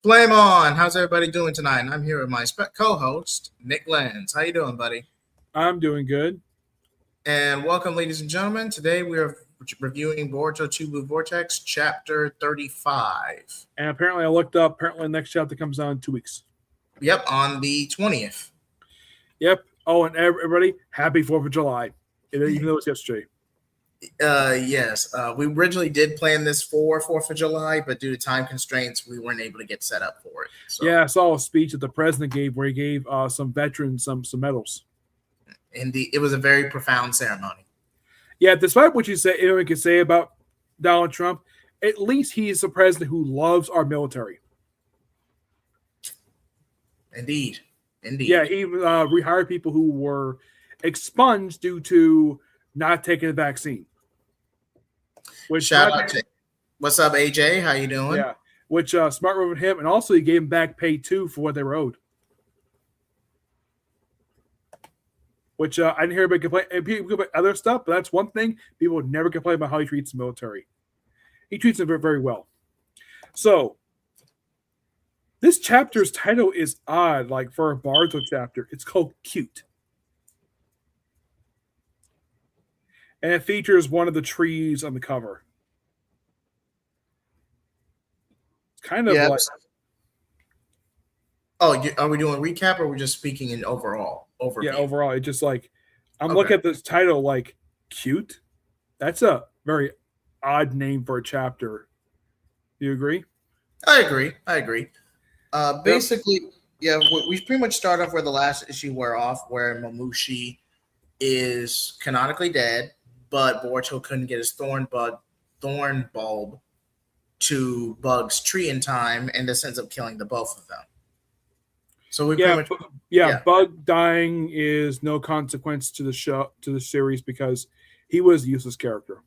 Flame on! How's everybody doing tonight? And I'm here with my co-host, Nick Lenz. How you doing, buddy? I'm doing good. And welcome, ladies and gentlemen. Today we are reviewing Boruto Two Blue Vortex Chapter 35. And apparently I looked up, apparently the next chapter comes out in 2 weeks. Yep, on the 20th. Yep. Oh, and everybody, happy 4th of July. Even though it's yesterday. Yes. We originally did plan this for 4th of July, but due to time constraints, we weren't able to get set up for it. So. Yeah, I saw a speech that the president gave where he gave some veterans some medals. Indeed, it was a very profound ceremony. Yeah, despite what you say, anyone can say about Donald Trump, at least he is the president who loves our military. Indeed. Yeah, he rehired people who were expunged due to not taking the vaccine. Shout out to what's up, AJ? How you doing? Yeah, which smart move with him, and also he gave him back pay too for what they were owed. Which I didn't hear anybody complain. And people complain about other stuff, but that's one thing people would never complain about how he treats the military. He treats them very, very well. So this chapter's title is odd, like for a Boruto chapter. It's called Cute. And it features one of the trees on the cover. It's kind of like... Oh, are we doing a recap or are we just speaking in overall? Overview? Yeah, overall. It's just like, I'm looking at this title like, Cute? That's a very odd name for a chapter. Do you agree? I agree. Basically, yeah, we pretty much start off where the last issue wore off, where Mamushi is canonically dead, but Boruto couldn't get his thorn bulb to Bug's tree in time, and this ends up killing the both of them. So we Bug dying is no consequence to the series because he was a useless character.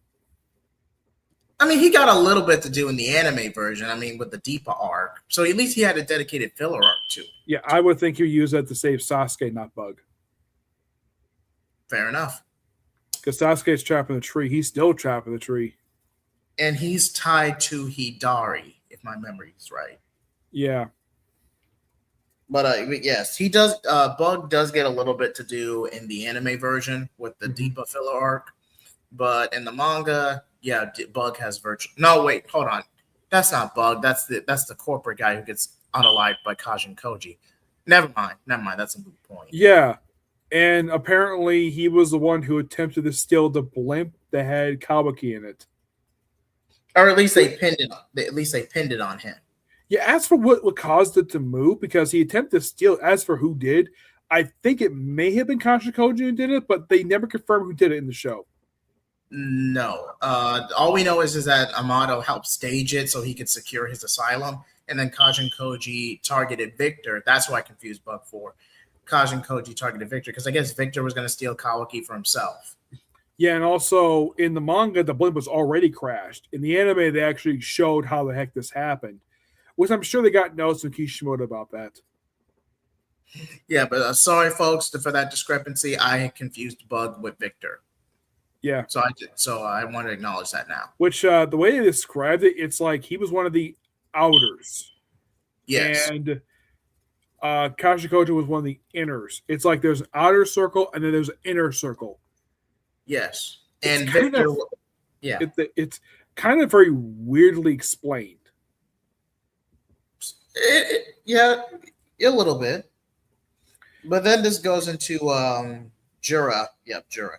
I mean, he got a little bit to do in the anime version. I mean, with the Deepa arc, so at least he had a dedicated filler arc too. Yeah, I would think you use that to save Sasuke, not Bug. Fair enough. Because Sasuke's trapped in the tree. He's still trapped in the tree. And he's tied to Hidari, if my memory is right. Yeah. But yes, he does. Bug does get a little bit to do in the anime version with the Deepa filler arc. But in the manga, yeah, Bug has virtual... No, wait, hold on. That's not Bug. That's the corporate guy who gets unalived by Kajin Koji. Never mind. That's a moot point. Yeah. And apparently he was the one who attempted to steal the blimp that had Kawaki in it. Or at least they pinned it on him. Yeah, as for what caused it to move, because he attempted to steal it, as for who did, I think it may have been Kajin Koji who did it, but they never confirmed who did it in the show. No. All we know is that Amato helped stage it so he could secure his asylum, and then Kajin Koji targeted Victor. That's why I confused Bug for. Kajin Koji targeted Victor, because I guess Victor was going to steal Kawaki for himself. Yeah, and also in the manga, the blimp was already crashed. In the anime, they actually showed how the heck this happened, which I'm sure they got notes from Kishimoto about that. Yeah, but sorry, folks, for that discrepancy. I confused Bug with Victor. Yeah. So I want to acknowledge that now. Which, the way they described it, it's like he was one of the outers. Yes. And Kajin Koji was one of the inners. It's like there's an outer circle and then there's an inner circle. Yes. And Victor, it's kind of very weirdly explained. Yeah, a little bit. But then this goes into Jura. Yep, Jura.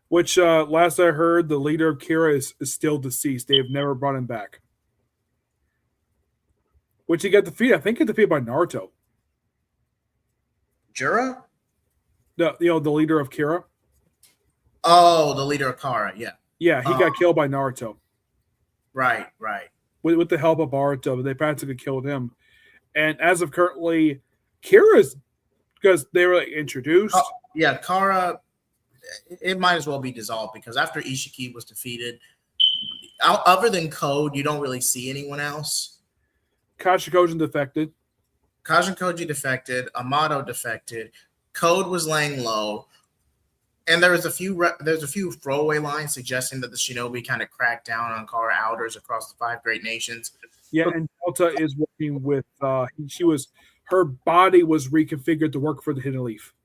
Which, last I heard, the leader of Kira is still deceased. They have never brought him back. Which he got defeated. I think he got defeated by Naruto. Jura? The leader of Kira. Oh, the leader of Kara, yeah. Yeah, he got killed by Naruto. Right. With the help of Boruto, they practically killed him. And as of currently, Kira's, because they were introduced. Kara, it might as well be dissolved because after Ishiki was defeated, other than Code, you don't really see anyone else. Kajin Koji defected. Amato defected. Code was laying low. And there's a few throwaway lines suggesting that the shinobi kind of cracked down on car outers across the 5 great nations. Yeah, and Delta is working with. Her body was reconfigured to work for the Hidden Leaf.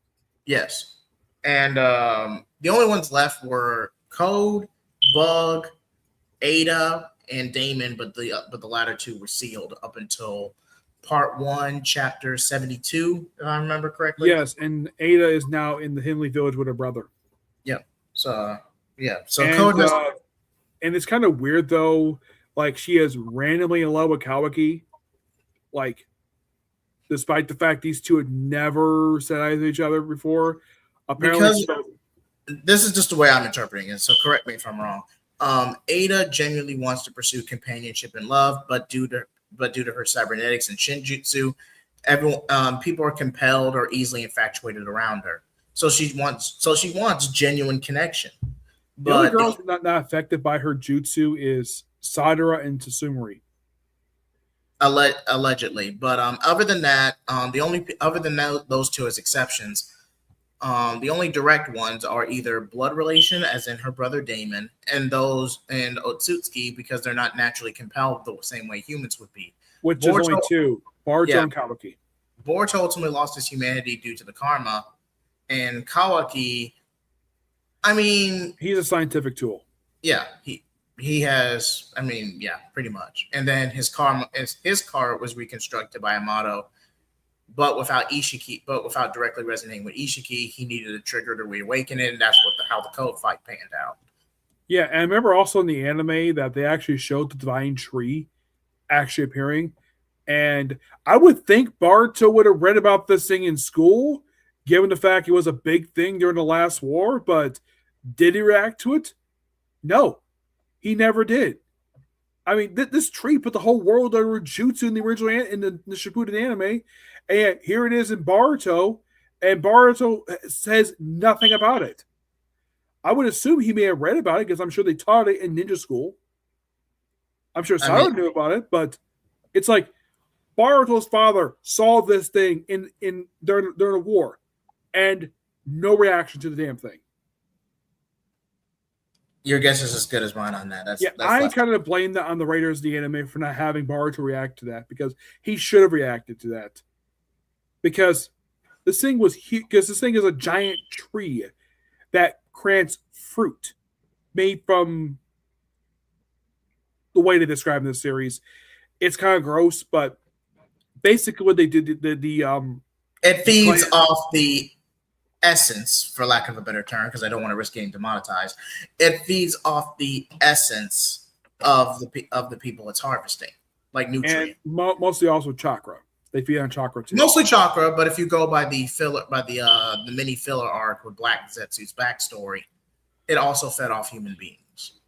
Yes, and the only ones left were Code, Bug, Ada, and Damon, but the latter two were sealed up until Part 1, Chapter 72, if I remember correctly. Yes, and Ada is now in the Hidden Leaf Village with her brother. Yep. So So and, Code has, and it's kind of weird though. Like she is randomly in love with Kawaki, like despite the fact these two had never said eyes to each other before. Apparently, this is just the way I'm interpreting it. So correct me if I'm wrong. Ada genuinely wants to pursue companionship and love, but due to her cybernetics and shinjutsu, people are compelled or easily infatuated around her. So she wants genuine connection. The only girls not affected by her jutsu is Sarada and Tatsumori. Allegedly, but other than that, those two as exceptions, the only direct ones are either blood relation, as in her brother Damon, and Otsutsuki, because they're not naturally compelled the same way humans would be. Which Boruto, is only two: Boruto and Kawaki. Boruto ultimately lost his humanity due to the karma, and Kawaki, I mean, he's a scientific tool. Yeah, he has, I mean, yeah, pretty much. And then his car was reconstructed by Amato, but without directly resonating with Ishiki, he needed a trigger to reawaken it, and that's how the code fight panned out. Yeah, and I remember also in the anime that they actually showed the divine tree actually appearing, and I would think Boruto would have read about this thing in school, given the fact it was a big thing during the last war, but did he react to it? No. He never did. I mean, this tree put the whole world under jutsu in the original in the Shippuden anime, and here it is in Boruto, and Boruto says nothing about it. I would assume he may have read about it because I'm sure they taught it in ninja school. I'm sure Sarada knew about it, but it's like Boruto's father saw this thing during a war, and no reaction to the damn thing. Your guess is as good as mine on that. I kind of blame that on the writers of the anime for not having Boruto react to that, because he should have reacted to that. Because this thing was huge. Because this thing is a giant tree that grants fruit made from the way they describe in this series. It's kind of gross, but basically what they did, it feeds off the essence, for lack of a better term, because I don't want to risk getting demonetized. It feeds off the essence of the people it's harvesting, like nutrient. And mostly also chakra. They feed on chakra too. Mostly chakra, but if you go by the mini filler arc with Black Zetsu's backstory, it also fed off human beings.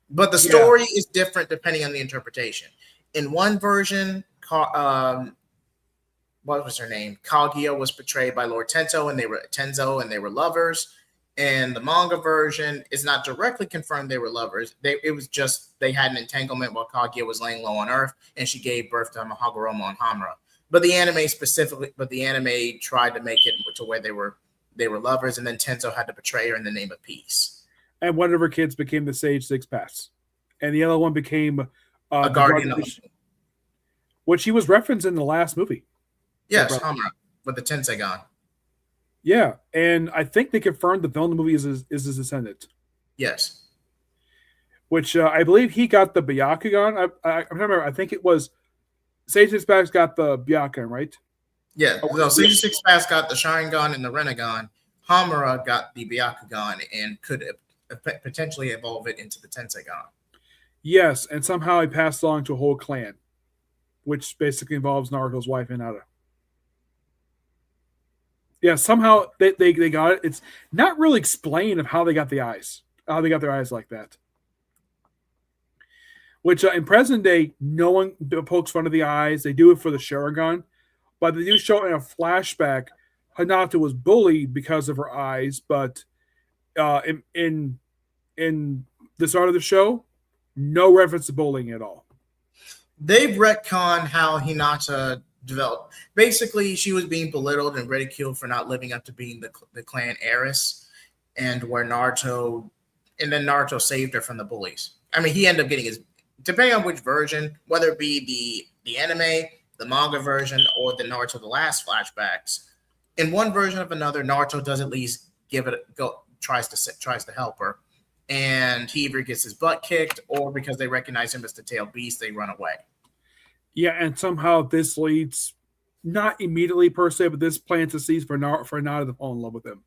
But the story is different depending on the interpretation. In one version, what was her name? Kaguya was portrayed by Lord Tenzo, and they were lovers. And the manga version is not directly confirmed they were lovers. It was just they had an entanglement while Kaguya was laying low on Earth, and she gave birth to Hagoromo and Hamura. But the anime tried to make it to where they were lovers, and then Tenzo had to betray her in the name of peace. And one of her kids became the Sage Six Paths, and the other one became a guardian of which he was referenced in the last movie. Yes, Hamura with the Tensegon. Yeah, and I think they confirmed the villain of the movie is his descendant. Yes. Which I believe he got the Byakugan. I remember, I think it was Sage Six Paths got the Byakugan, right? Yeah, Sage Six Paths got the Sharingan and the Renegon. Hamura got the Byakugan and could potentially evolve it into the Tensegon. Yes, and somehow he passed along to a whole clan, which basically involves Naruto's wife, Hinata. Yeah, somehow they got it. It's not really explained of how they got their eyes like that. Which in present day, no one pokes fun of the eyes. They do it for the Sharingan, but they do show in a flashback Hinata was bullied because of her eyes. But in the start of the show, no reference to bullying at all. They've retconned how Hinata developed. Basically, she was being belittled and ridiculed for not living up to being the clan heiress. and where Naruto saved her from the bullies. I mean, he ended up getting his, depending on which version, whether it be the anime, the manga version, or the Naruto the Last flashbacks. In one version of another, Naruto does at least tries to help her, and he either gets his butt kicked or because they recognize him as the tailed beast, they run away. Yeah, and somehow this leads, not immediately per se, but this plants the seeds for Nada to fall in love with him.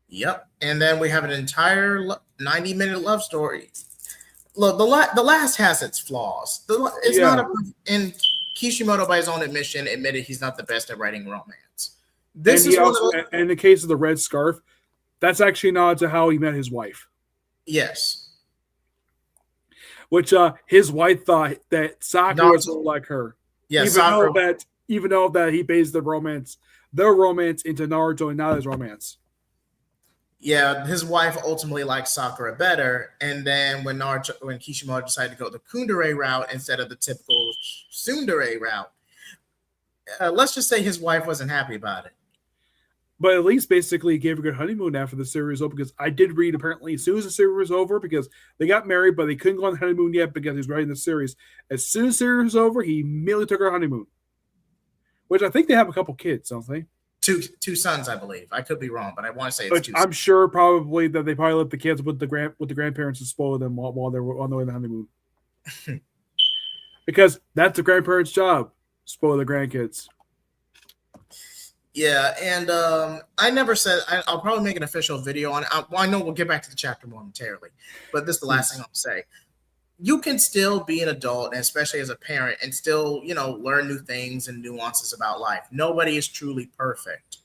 Yep, and then we have an entire 90-minute love story. Look, the last has its flaws. It's not and Kishimoto, by his own admission, admitted he's not the best at writing romance. This and is also, in the case of the red scarf, that's actually a nod to how he met his wife. Yes. Which his wife thought that Sakura was like her. Yeah, even though that he based their romance into Naruto and Nada's romance. Yeah, his wife ultimately liked Sakura better, and then when Kishimoto decided to go the Kundere route instead of the typical tsundere route, let's just say his wife wasn't happy about it. But at least basically gave a good honeymoon after the series was over, because I did read apparently as soon as the series was over, because they got married, but they couldn't go on the honeymoon yet because he was writing the series. As soon as the series was over, he immediately took her honeymoon. Which I think they have a couple kids, don't they? Two sons, I believe. I could be wrong, but I want to say it's two. I'm sure probably that they probably let the kids with the grandparents to spoil them while they were on the way to the honeymoon. Because that's the grandparents' job, spoil the grandkids. Yeah, and I never said I'll probably make an official video on it. I know we'll get back to the chapter momentarily, but this is the last thing I'll say. You can still be an adult, and especially as a parent, and still, learn new things and nuances about life. Nobody is truly perfect.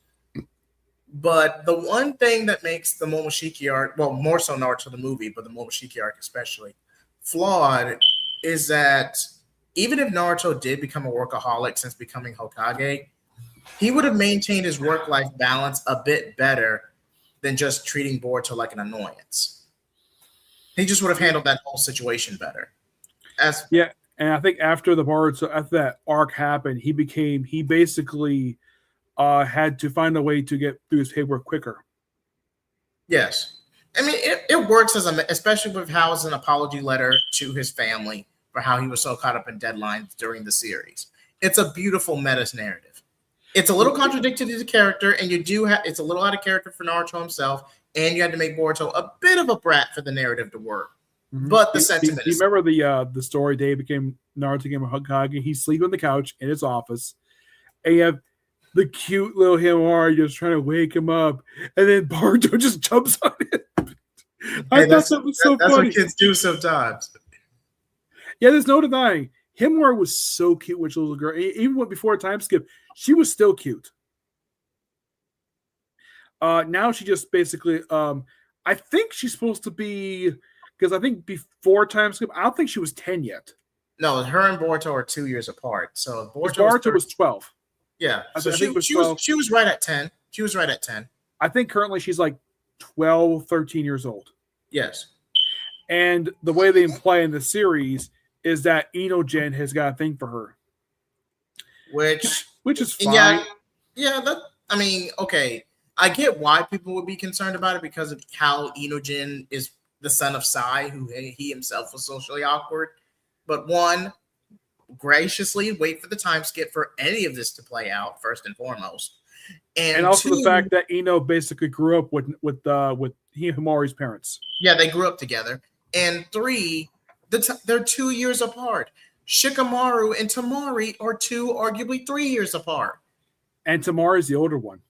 But the one thing that makes the Momoshiki arc, well, more so Naruto the movie, but the Momoshiki arc especially, flawed is that even if Naruto did become a workaholic since becoming Hokage, he would have maintained his work-life balance a bit better than just treating Boruto like an annoyance. He just would have handled that whole situation better. And I think after that arc happened, he basically had to find a way to get through his paperwork quicker. Yes. I mean, it works especially with how it's an apology letter to his family for how he was so caught up in deadlines during the series. It's a beautiful meta narrative. It's a little contradictory to the character, and it's a little out of character for Naruto himself, and you had to make Boruto a bit of a brat for the narrative to work. Mm-hmm. But the sentiment is... You remember the story Naruto became a Hokage? He's sleeping on the couch in his office, and you have the cute little Himawari just trying to wake him up, and then Boruto just jumps on it. I thought that was so funny. That's what kids do sometimes. Yeah, there's no denying. Himawari was so cute with little girl. Even before time skip, she was still cute. Now she just basically, I think she's supposed to be, because I think before time skip, I don't think she was 10 yet. No, her and Boruto are 2 years apart. So Boruto was 12. Yeah, so she was right at 10. She was right at 10. I think currently she's like 12, 13 years old. Yes. And the way they play in the series is that Inogen has got a thing for her. Which is fine. Yeah, okay. I get why people would be concerned about it because of how Inogen is the son of Sai, who he himself was socially awkward. But one, graciously wait for the time skip for any of this to play out, first and foremost. And also the fact that Ino basically grew up with Himawari's parents. Yeah, they grew up together. And three, they're 2 years apart. Shikamaru and Tamari are arguably 3 years apart. And Tamari is the older one.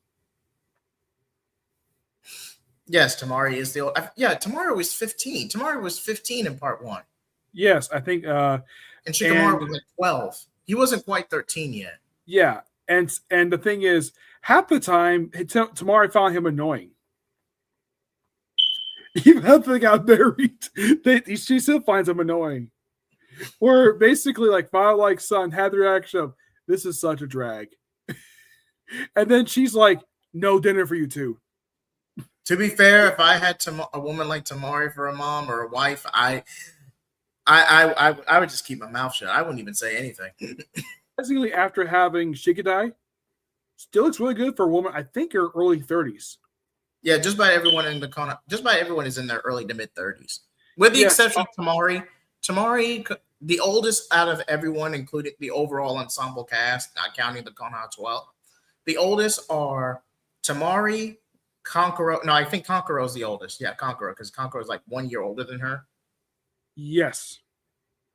Yes, Tamari is the old. Yeah, Tamari was 15. Tamari was 15 in part 1. Yes, I think. And Shikamaru was like 12. He wasn't quite 13 yet. Yeah, and the thing is, half the time, Tamari found him annoying. Even after they got married, she still finds him annoying. Where basically, like father, like son, had the reaction of, "This is such a drag," and then she's like, "No dinner for you two." To be fair, if I had a woman like Tamari for a mom or a wife, I would just keep my mouth shut. I wouldn't even say anything. Basically, after having Shikadai, still looks really good for a woman. I think her early 30s. Yeah, just about everyone in the Konoha, just about everyone is in their early to mid 30s, with the Yeah. exception of Tamari. Tamari, the oldest out of everyone, including the overall ensemble cast, not counting the Konoha 12. The oldest are Tamari, Konkoro. No, I think Konkoro is the oldest. Yeah, Konkoro, because Konkoro is like 1 year older than her. Yes.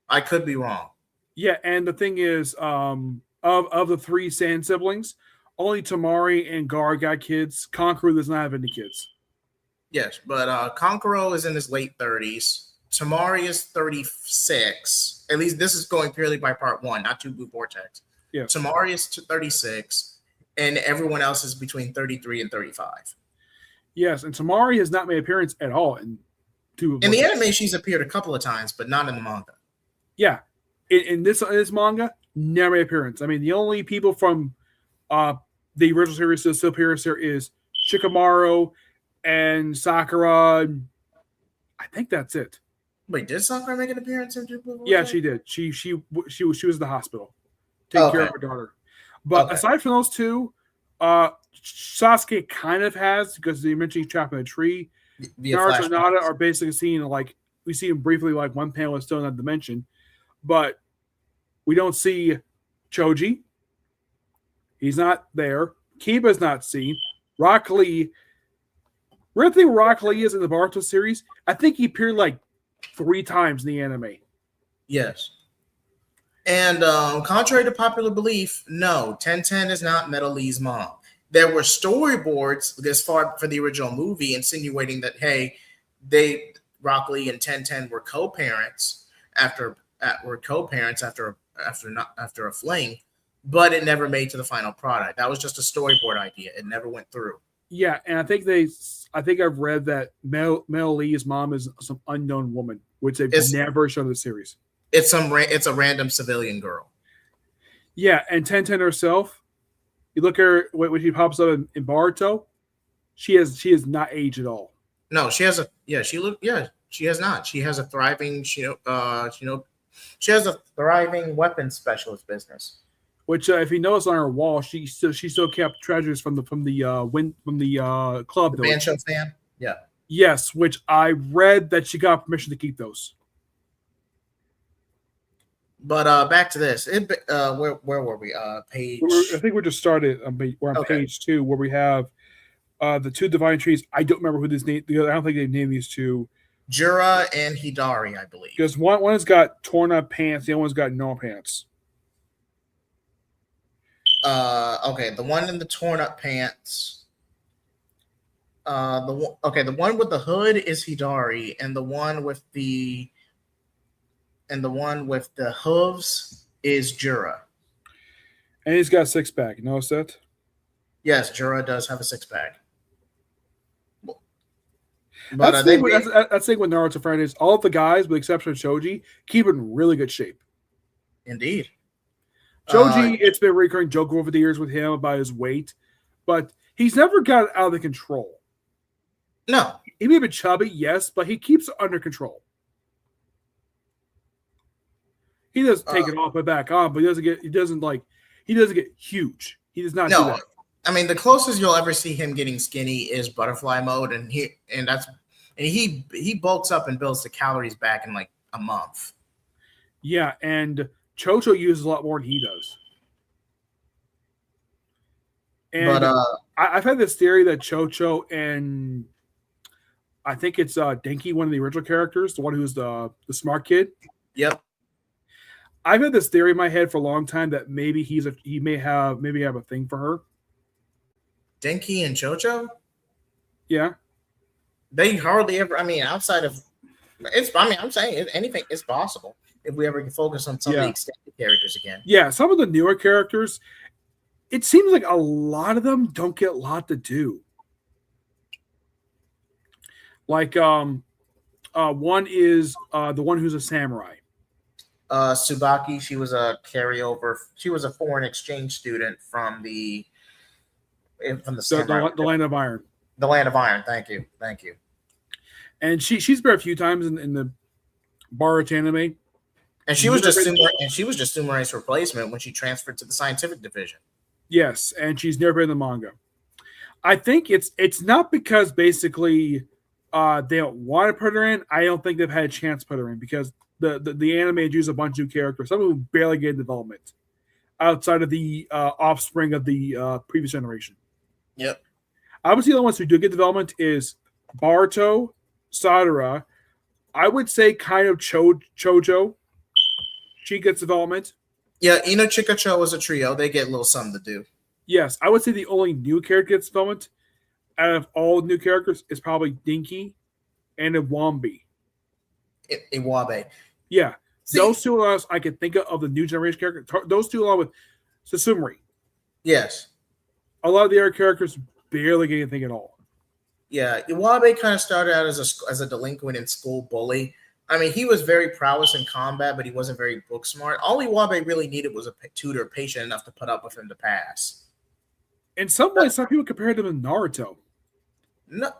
I could be wrong. Yeah, and the thing is, of the three Sand siblings, only Tamari and Gar got kids. Conqueror does not have any kids. Yes, but Konkoro is in his late 30s. Tamari is 36. At least this is going purely by part one, not Two Blue Vortex. Yes. Tamari is 36, and everyone else is between 33 and 35. Yes, and Tamari has not made an appearance at all in Two Blue In the Vortex. anime, she's appeared a couple of times, but not in the manga. Yeah, in this manga, never made an appearance. I mean, the only people from the original series that still appears there is Shikamaru and Sakura. I think that's it. Wait, did Sakura make an appearance in Two Blue Vortex? Yeah, she did. She was at the hospiol taking care of her daughter. But aside from those two, Sasuke kind of has, because they mentioned he's trapped in a tree. Naruto and Nada are basically seen like we see him briefly, like one panel is still in that dimension, but we don't see Choji. He's not there. Kiba's not seen. Rock Lee. Weird thing Rock Lee is in the Boruto series, I think he appeared like 3 times in the anime. Yes. And contrary to popular belief, no, 1010 is not Metal Lee's mom. There were storyboards this far for the original movie insinuating that, hey, Rock Lee and 1010 were co-parents after a fling, but it never made to the final product. That was just a storyboard idea. It never went through. Yeah, and I think I've read that Mel Lee's mom is some unknown woman, which they've never shown in the series. It's a random civilian girl. Yeah, and 1010 herself, you look at her when she pops up in Boruto, she has not aged at all. No, she has not. She has a thriving she has a thriving weapons specialist business. Which, if you notice on her wall, she still kept treasures from the club. The Bancho fan? Yeah. Yes, which I read that she got permission to keep those. But back to this. Where were we? Page. I think we're just started. We're on page 2, where we have the 2 divine trees. I don't remember who this name. I don't think they've named these 2. Jura and Hidari, I believe. Because one has got torn up pants, the other one's got no pants. The one in the torn up pants. The one with the hood is Hidari, and the one with the hooves is Jura. And he's got a 6-pack. You notice that? Yes, Jura does have a 6-pack. But that's the thing with Naruto Fridays. All of the guys, with the exception of Choji, keep in really good shape. Indeed. Choji, it's been a recurring joke over the years with him about his weight, but he's never got out of the control. No. He may be chubby, yes, but he keeps it under control. He doesn't take it off and back on, but he doesn't get huge. He does not do that. I mean, the closest you'll ever see him getting skinny is butterfly mode, and he bulks up and builds the calories back in like a month. Yeah, and Chocho uses a lot more than he does. And I've had this theory that Chocho and I think it's Denki, one of the original characters, the one who's the smart kid. Yep. I've had this theory in my head for a long time that maybe he may have a thing for her. Denki and Chocho? Yeah. They hardly ever, outside of I'm saying anything is possible if we ever can focus on some of the extended characters again. Yeah, some of the newer characters, it seems like a lot of them don't get a lot to do. Like one is the one who's a samurai. Tsubaki, she was a carryover. She was a foreign exchange student from the Land of Iron. The Land of Iron. Thank you. And she's been a few times in the Boruto anime. And she was just Sumurai's replacement when she transferred to the scientific division. Yes, and she's never been in the manga. I think it's not because basically they don't want to put her in. I don't think they've had a chance to put her in because the anime used a bunch of new characters, some of them barely get development outside of the offspring of the previous generation. Yep. Obviously, the ones who do get development is Boruto, Sarada. I would say kind of Chojo. She gets development. Yeah, Ino Chikacho is a trio. They get a little something to do. Yes, I would say the only new character gets development out of all new characters is probably Dinky and Iwambi. Iwabe. Yeah. See, those two allows I can think of the new generation characters. Those two along with Sasumori. Yes. A lot of the other characters barely get anything at all. Yeah, Iwabe kind of started out as a delinquent and school bully. I mean, he was very prowess in combat, but he wasn't very book smart. All Iwabe really needed was a tutor patient enough to put up with him to pass. In some ways, some people compare them to Naruto. No,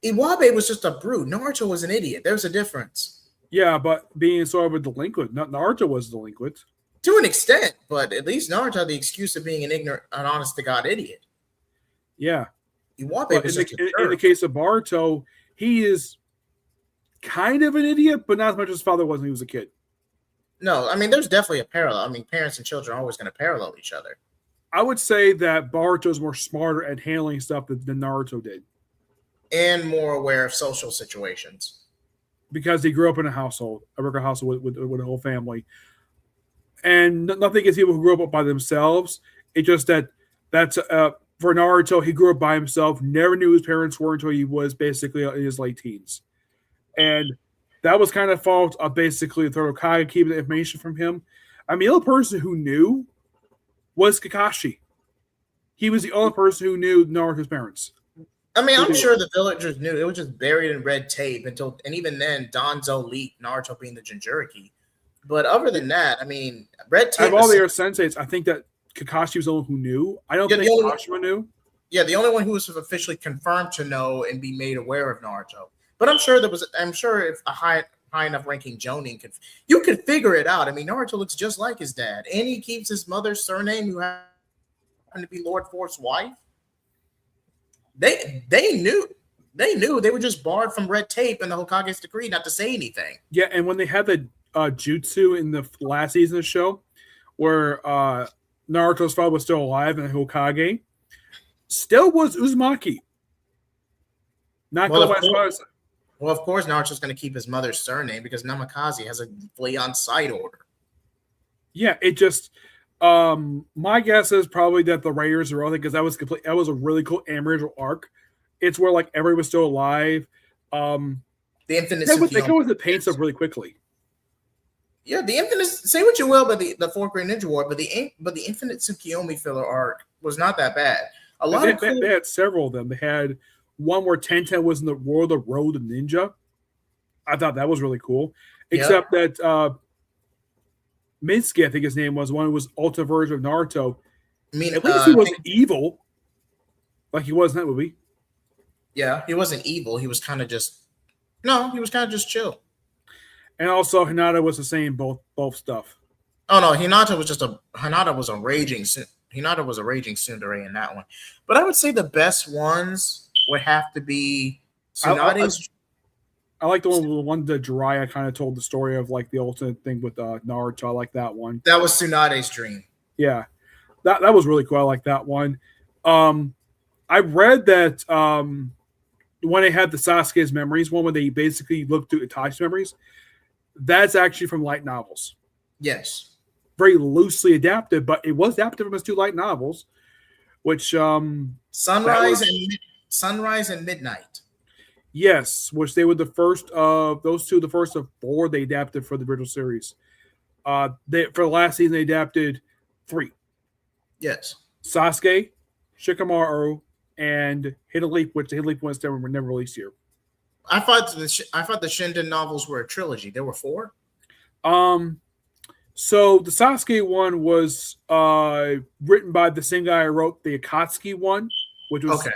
Iwabe was just a brute. Naruto was an idiot. There's a difference. Yeah, but being sort of a delinquent, Naruto was a delinquent. To an extent, but at least Naruto had the excuse of being an ignorant, an honest-to-God idiot. Yeah. Iwabe was in the case of Boruto, he is kind of an idiot, but not as much as his father was when he was a kid. No, I mean, there's definitely a parallel. I mean, parents and children are always going to parallel each other. I would say that Boruto is more smarter at handling stuff than Naruto did. And more aware of social situations. Because he grew up in a regular household with a whole family. And nothing against people who grew up by themselves. It's just that's for Naruto, he grew up by himself, never knew who his parents were until he was basically in his late teens. And that was kind of fault of basically the Hokage keeping the information from him. I mean, the only person who knew was Kakashi. He was the only person who knew Naruto's parents. I mean, I'm sure the villagers knew. It was just buried in red tape and even then, Danzo leaked Naruto being the Jinchuriki. But other than that, I mean, red tape. Out of all the other senseis, I think that Kakashi was the onne who knew. I don't think Kashima knew. Yeah, the only one who was officially confirmed to know and be made aware of Naruto. But I'm sure if a high enough ranking Jonin you could figure it out. I mean, Naruto looks just like his dad, and he keeps his mother's surname, who happened to be Lord Force's wife. They knew they were just barred from red tape and the Hokage's decree not to say anything. Yeah, and when they had the jutsu in the last season of the show, where Naruto's father was still alive and the Hokage still was Uzumaki. Not well, of course, Naruto's going to keep his mother's surname because Namikaze has a flee on sight order. Yeah, it just. My guess is probably that the writers are all because that was a really cool original arc. It's where like everybody was still alive. The infinite. They go with the paint stuff really quickly. Yeah, the infinite. Say what you will about the Fourth Great Ninja War, but the infinite Tsukiyomi filler arc was not that bad. They had several of them. They had one where Tenten was in the world of Road of Ninja. I thought that was really cool. Except that Minsky, I think his name was, one who was ultimate version of Naruto. I mean, at least he wasn't evil like he was in that movie. Yeah, he wasn't evil. He was kind of just chill. And also, Hinata was the same both stuff. Oh no, Hinata was a raging tsundere in that one. But I would say the best ones would have to be Tsunade's. I like the one that Jiraiya kind of told the story of like the ultimate thing with Naruto. I like that one. That was Tsunade's dream. Yeah, that was really cool. I like that one. I read that when they had the Sasuke's memories one, when they basically looked through Itachi's memories, that's actually from light novels. Yes, very loosely adapted, but it was adapted from his two light novels, which Sunrise and Midnight. Yes, which they were the first of those two, the first of four they adapted for the original series. For the last season, they adapted 3. Yes. Sasuke, Shikamaru, and Hidden Leap, which the Hidden Leap ones were never released here. I thought the Shinden novels were a trilogy. There were 4? So the Sasuke one was written by the same guy who wrote the Akatsuki one, which was okay.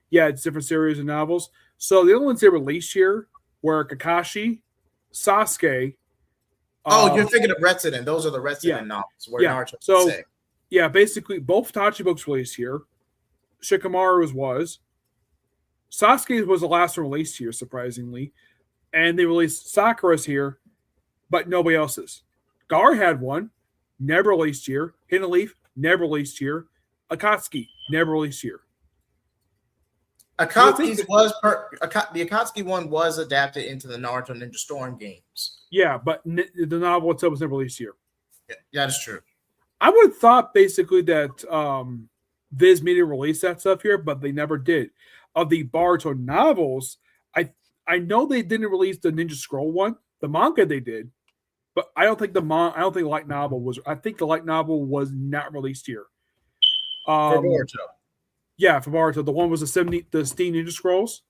Yeah, it's different series of novels. So the only ones they released here were Kakashi, Sasuke. You're thinking of Retsuden. Those are the Retsuden novels. Where Naruto so, basically both Itachi books released here. Shikamaru's was. Sasuke's was the last one released here, surprisingly. And they released Sakura's here, but nobody else's. Gar had one, never released here. Hidden Leaf, never released here. Akatsuki, never released here. The Akatsuki one was adapted into the Naruto Ninja Storm games. Yeah, but the novel itself was never released here. Yeah, that is true. I would have thought basically that Viz Media released that stuff here, but they never did. Of the Boruto novels, I know they didn't release the Ninja Scroll one. The manga they did, but I don't think the light novel was. I think the light novel was not released here. For Boruto. Yeah, for Boruto. The one was the Steam Ninja Scrolls.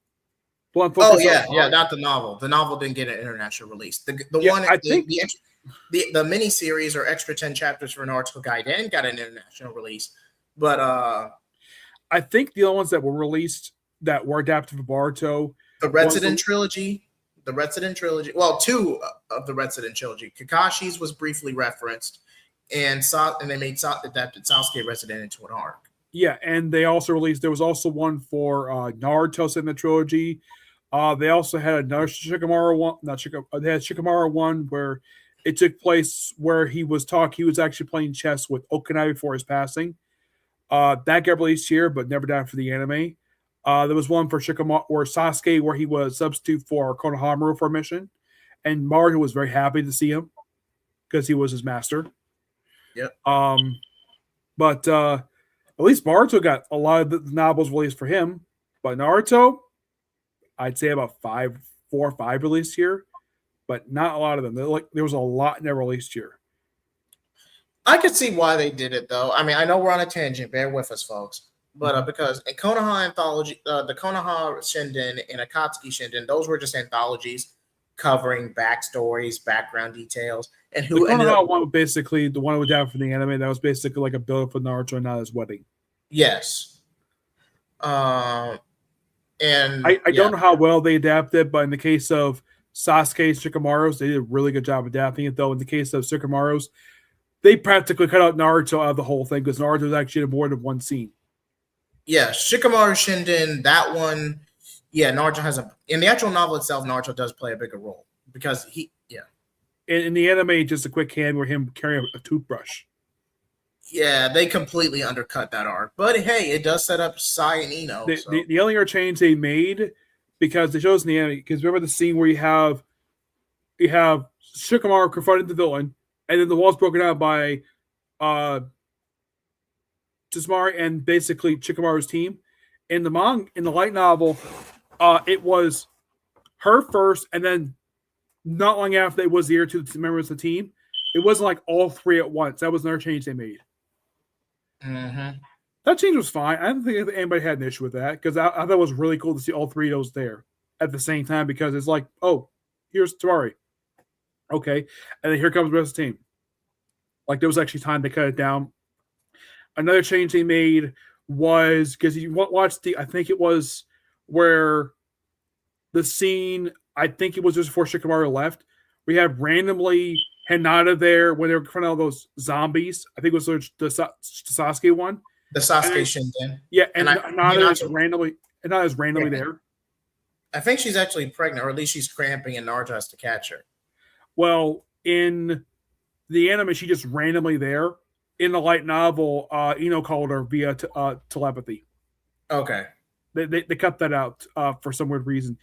Not the novel. The novel didn't get an international release. The mini series or extra 10 chapters for Naruto Gaiden got an international release, but I think the only ones that were released that were adapted for Boruto, the Resident trilogy. Well, two of the Resident trilogy. Kakashi's was briefly referenced, and they made adapted Sasuke Resident into an arc. Yeah, and they also released. There was also one for Naruto in the trilogy. They also had another Shikamaru one. They had Shikamaru one where it took place where he was actually playing chess with Okinawa before his passing. That got released here, but never done for the anime. There was one for Shikamaru or Sasuke where he was substitute for Konohamaru for a mission, and Naruto was very happy to see him because he was his master. Yep. But at least Boruto got a lot of the novels released for him. But Naruto, I'd say about 4 or 5 released here, but not a lot of them. There was a lot never released here. I could see why they did it, though. I mean, I know we're on a tangent. Bear with us, folks. But because in Konoha anthology, the Konoha Shinden and Akatsuki Shinden, those were just anthologies covering backstories, background details, and who. The Konoha one, basically the one that was down for the anime, that was basically like a build for Naruto and not his wedding. Yes. And I don't know how well they adapted, but in the case of Sasuke's Shikamaru's, they did a really good job adapting it. Though in the case of Shikamaru's, they practically cut out Naruto out of the whole thing because Naruto was actually in more than one scene. Yeah, Shikamaru Shinden, that one, Naruto has in the actual novel itself, Naruto does play a bigger role because In the anime, just a quick hand where him carrying a toothbrush. Yeah, they completely undercut that arc. But hey, it does set up Sai and Ino. The only change they made, because they shows in the anime, because remember the scene where you have Shikamaru confronted the villain, and then the wall's broken out by Tsumaru and basically Shikamaru's team. In the light novel, it was her first, and then not long after it was the other two members of the team. It wasn't like all three at once. That was another change they made. Mm-hmm. That change was fine. I don't think anybody had an issue with that because I thought it was really cool to see all three of those there at the same time because it's like, oh, here's Tabari. Okay. And then here comes the rest of the team. Like there was actually time to cut it down. Another change they made was because you watch I think it was where the scene, I think it was just before Shikamaru left, we had randomly Hinata there when they were confronting all those zombies. I think it was the Sasuke one. The Sasuke Shinden. Yeah, and Hinata is randomly there. I think she's actually pregnant, or at least she's cramping, and Naruto has to catch her. Well, in the anime, she's just randomly there. In the light novel, Ino called her via telepathy. Okay. They cut that out for some weird reason.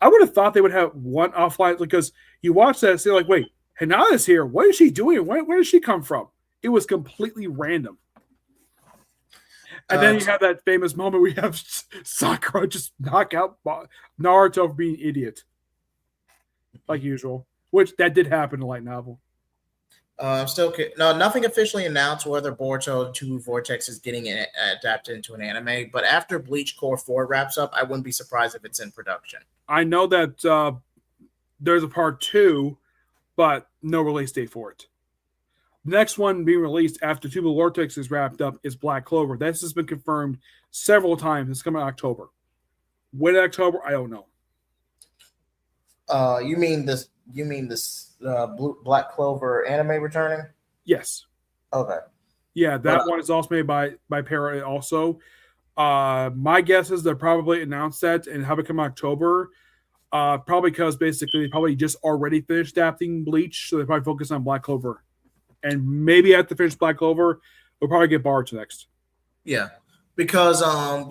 I would have thought they would have one offline because you watch that and say, like, wait, Hinata's here. What is she doing? Where does she come from? It was completely random. And then you have that famous moment where you have Sakura just knock out Naruto for being an idiot. Like usual. Which that did happen in the light novel. Nothing officially announced whether Boruto 2 Vortex is getting adapted into an anime, but after Bleach Core 4 wraps up, I wouldn't be surprised if it's in production. I know that there's a part 2, but no release date for it. The next one being released after Two Blue Vortex is wrapped up is Black Clover. This has been confirmed several times. It's coming in October. When in October, I don't know. You mean this Black Clover anime returning? Yes. Okay. Yeah, that one is also made by Para also. My guess is they'll probably announce that and have it come October. Probably because basically they probably just already finished adapting Bleach, so they probably focus on Black Clover. And maybe after finish Black Clover, we'll probably get Boruto next. Yeah, because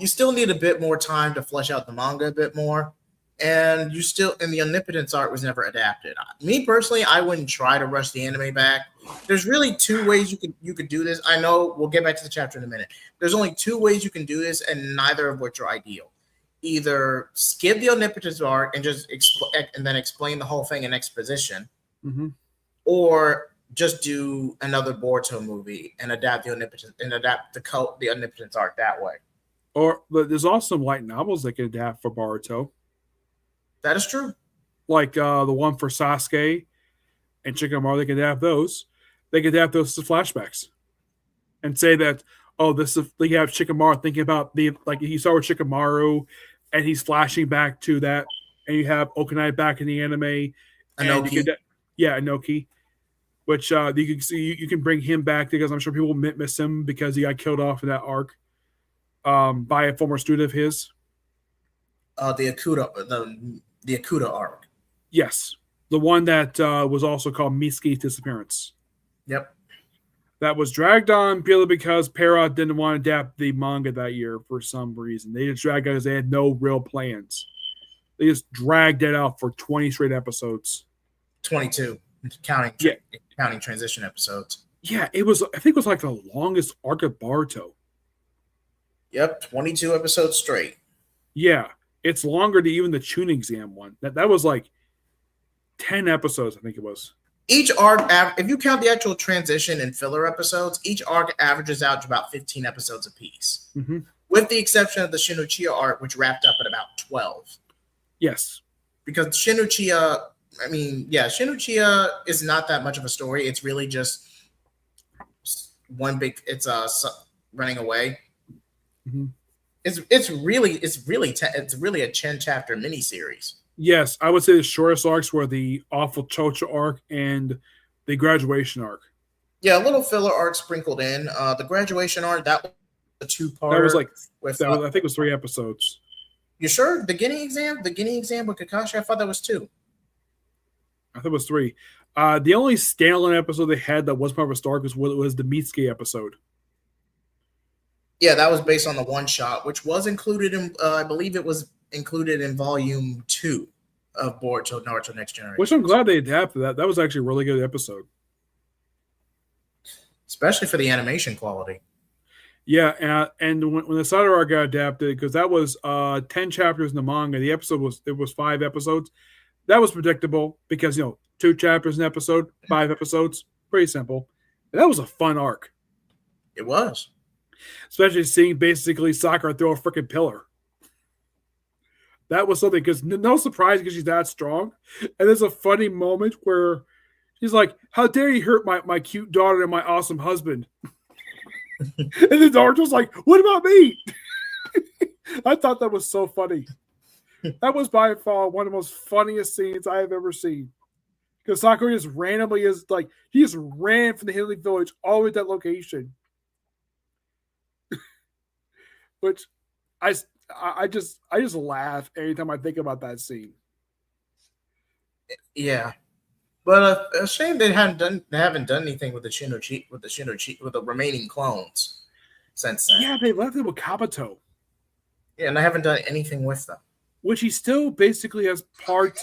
you still need a bit more time to flesh out the manga a bit more, and the Omnipotence art was never adapted. Me personally, I wouldn't try to rush the anime back. There's really two ways you could do this. I know we'll get back to the chapter in a minute. There's only two ways you can do this, and neither of which are ideal. Either skip the Omnipotence arc and just and then explain the whole thing in exposition, or just do another Boruto movie and adapt the Omnipotence and adapt the Omnipotence arc that way. Or but there's also some light novels they can adapt for Boruto. That is true. Like the one for Sasuke and Shikamaru, they can adapt those. They can adapt those to flashbacks and say that, oh, this is you have Shikamaru thinking about you saw with Shikamaru, and he's flashing back to that, and you have Okanai back in the anime. Inoki. Inoki, which you can see you can bring him back because I'm sure people miss him because he got killed off in that arc by a former student of his. The Akuta arc. Yes, the one that was also called Mitsuki's disappearance. Yep. That was dragged on purely because Para didn't want to adapt the manga that year for some reason. They just dragged it because they had no real plans. They just dragged it out for 20 straight episodes. 22, counting transition episodes. Yeah, I think it was like the longest arc of Boruto. Yep, 22 episodes straight. Yeah, it's longer than even the Chunin exam one. That was like 10 episodes, I think it was. Each arc, if you count the actual transition and filler episodes, each arc averages out to about 15 episodes apiece, with the exception of the Shinichia arc, which wrapped up at about 12. Yes. Because Shinichia is not that much of a story. It's really just it's running away. It's really a 10 chapter miniseries. Yes, I would say the shortest arcs were the Awful Chocha arc and the Graduation arc. Yeah, a little filler arc sprinkled in. The Graduation arc, that was a 2-part. That was like I think it was 3 episodes. You sure? The beginning exam with Kakashi, I thought that was 2. I thought it was 3. The only standalone episode they had that was part of a story was the Mitsuki episode. Yeah, that was based on the one shot, which was included in, I believe it was included in volume 2 of Boruto Naruto Next Generation. Which I'm glad they adapted that. That was actually a really good episode. Especially for the animation quality. Yeah, and when the Sarada arc got adapted, because that was 10 chapters in the manga, the episode was 5 episodes. That was predictable because 2 chapters an episode, 5 episodes, pretty simple. And that was a fun arc. It was. Especially seeing basically Sakura throw a freaking pillar. That was something, because no surprise because she's that strong. And there's a funny moment where she's like, how dare you hurt my cute daughter and my awesome husband? And then Naruto's like, what about me? I thought that was so funny. That was by far one of the most funniest scenes I have ever seen. Because Sakura just randomly he just ran from the Hilly Village all the way to that location. Which I just laugh every time I think about that scene. Yeah, but a shame they haven't done anything with the remaining clones since then. Yeah, they left it with Kabuto. Yeah, and I haven't done anything with them. Which he still basically has part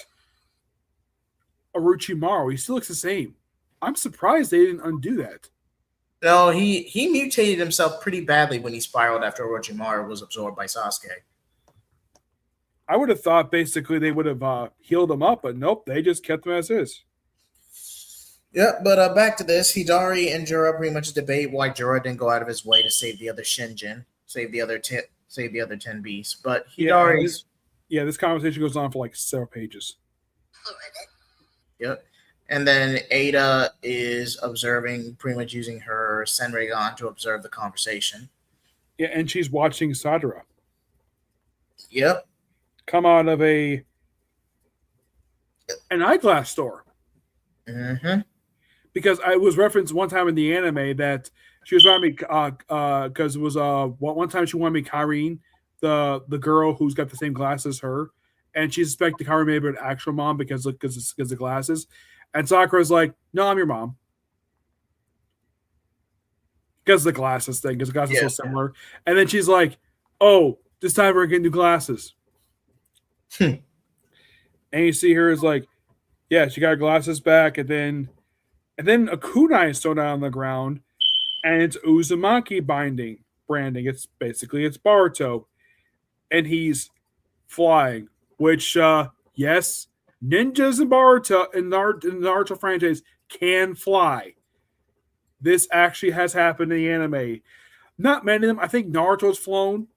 Orochimaru. He still looks the same. I'm surprised they didn't undo that. No, he mutated himself pretty badly when he spiraled after Orochimaru was absorbed by Sasuke. I would have thought basically they would have healed him up, but nope, they just kept him as is. Yeah, but back to this. Hidari and Jura pretty much debate why Jura didn't go out of his way to save the other Shinjin, save the other 10 beasts. But Hidari's... Yeah, this conversation goes on for like several pages. Yep. And then Ada is observing, pretty much using her Senrigan to observe the conversation. Yeah, and she's watching Sadara. Yep. Come out of an eyeglass store. Mm-hmm. Because I was referenced one time in the anime that She was wanting me because it was one time she wanted me Kyrene, the girl who's got the same glasses as her, and she suspected Kyrene may be an actual mom because of the glasses, and Sakura's like, no, I'm your mom. Because of the glasses thing, because the glasses are so similar. And then she's like, oh, this time we're getting new glasses. And you see her is like, yeah, she got her glasses back, and then a kunai is thrown out on the ground, and it's Uzumaki branding. It's Boruto, and he's flying. Which yes, ninjas in Boruto in the Naruto franchise can fly. This actually has happened in the anime. Not many of them. I think Naruto's flown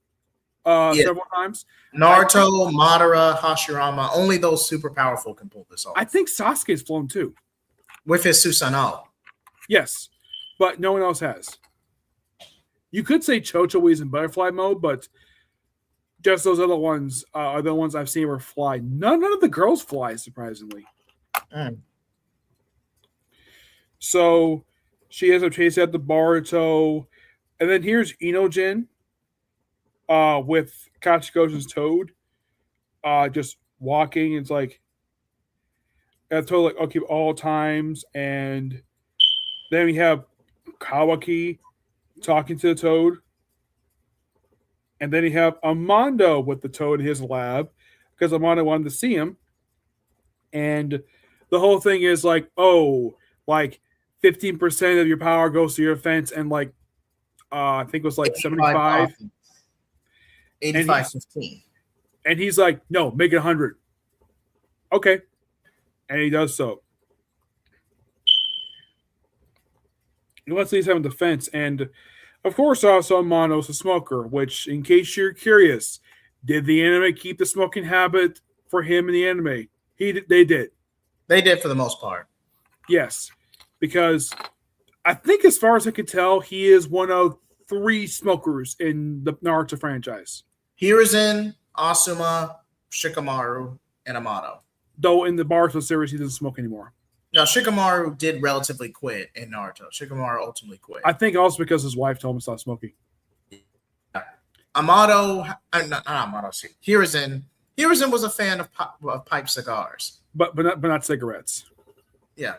several times. Naruto, Madara, Hashirama, only those super powerful can pull this off. I think Sasuke's flown too. With his Susanoo. Yes, but no one else has. You could say Chocho is in butterfly mode, but just those other ones are the ones I've seen where fly. None of the girls fly, surprisingly. So she ends up chasing out the Boruto. And then here's Inojin with Kachiko's Toad just walking. It's like, Toad like, I'll keep all times. And then we have Kawaki talking to the Toad. And then you have Armando with the Toad in his lab because Armando wanted to see him. And the whole thing is like, oh, like 15% of your power goes to your defense, and like I think it was like 75. 85-15. And he's like, no, make it 100. Okay. And he does so. He lets these have a defense, and of course also Mono's a smoker, which, in case you're curious, did the anime keep the smoking habit for him in the anime? They did. They did for the most part. Yes. Because I think, as far as I can tell, he is one of 3 smokers in the Naruto franchise. Hiruzen, Asuma, Shikamaru, and Amato. Though in the Boruto series, he doesn't smoke anymore. No, Shikamaru did relatively quit in Naruto. Shikamaru ultimately quit. I think also because his wife told him to stop smoking. Yeah. Amato, not Amato, Hiruzen was a fan of pipe cigars. But not cigarettes. Yeah.